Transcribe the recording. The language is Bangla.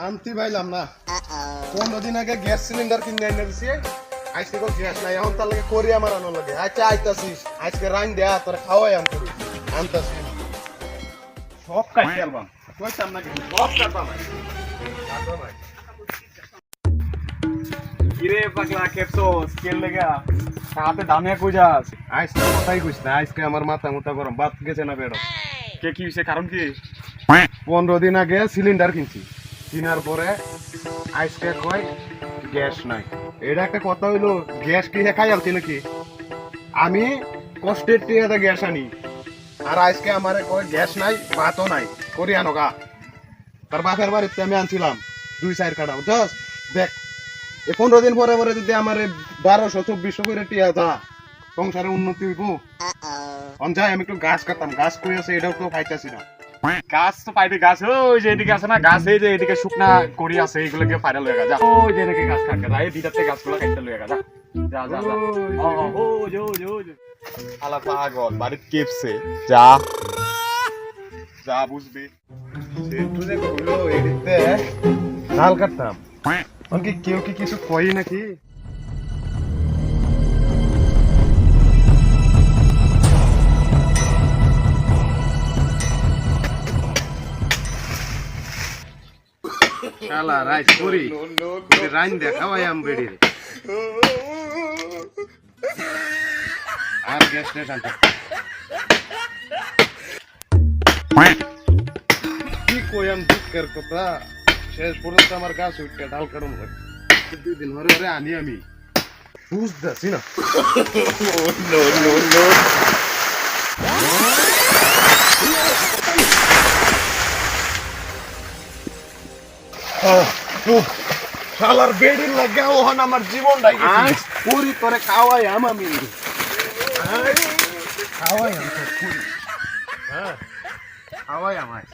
শান্তি পাইলাম না। 15 দিন আগে গ্যাস সিলিন্ডার কিনে এনে দিছি, আজকে তো গ্যাস নাই, এখন তার লাগে করিয়া মারানোর লাগে। আচ্ছা আইতাছিস, আজকে রাইন দেয়া তোর খাওয়াই আনতাছি সব কাটতে আলবাম কইতাম না কিন্তু সব কাটবাম। কিরে পাগলা কেপসো স্কেল লেগা হাতে দামে কই যাস? আজকে কথাই কইস না, আজকে আমার মাথা মোটা গরম, বাত গেছে না বেড়ো। কে কি হইছে কারণ কি? 15 দিন আগে সিলিন্ডার কিনছি, কিনার পরে আজকে কয় গ্যাস নাই। এটা একটা কথা হইলো, গ্যাস কি খাই আলছি নাকি? আমি কষ্টের টিয়াতে গ্যাস আনি, আর আজকে আমার কয় গ্যাস নাই, ভাতও নাই, করি আনো গা। তার বাপের বাড়িতে আমি আনছিলাম 2-4 কাটা, বুঝছস? দেখ এই 15 দিন পরে পরে যদি আমার 1200-2400 করে টিয়া দা, সংসারের উন্নতি হইব। অঞ্জায় আমি একটু গাছ কাটতাম, গাছ কই আছে এটাও তো পাইতাছি না। গাছ তো পাইবি, গাছ ওই যে এদিকে আছে না, গাছ এই যে এদিকে শুকনা করি আছে, এইগুলোকে ফাইনাল হয়ে যা। ওই যে এদিকে গাছ কাটকা এই ভিতরতে গাছগুলো কাটতে লয়ে যা। যা যা যা ও জো জো আলা পাগল বাড়িতে কেপসে যা যা বুঝবি। সেটু যে কইলো এদিকে ধাল কাটতাম, অনকি কেউ কি কিছু কই নাকি? শালা রাইস করি রাইন দেখাওয়াই আম বেড়ি আর গ্যাস স্টেশন কি কইম দুঃখের কথা, শেষ পর্যন্ত আমার গাছ উঠতে ঢাল কারণ 2 দিন ধরে ধরে আনি আমি বুঝতেছি না। শালার বেডির লাগে ওহন আমার জীবনটাই গেছে। পুরি করে খাওয়াই আমি খাওয়াই আমি হ্যাঁ খাওয়াই আমায়।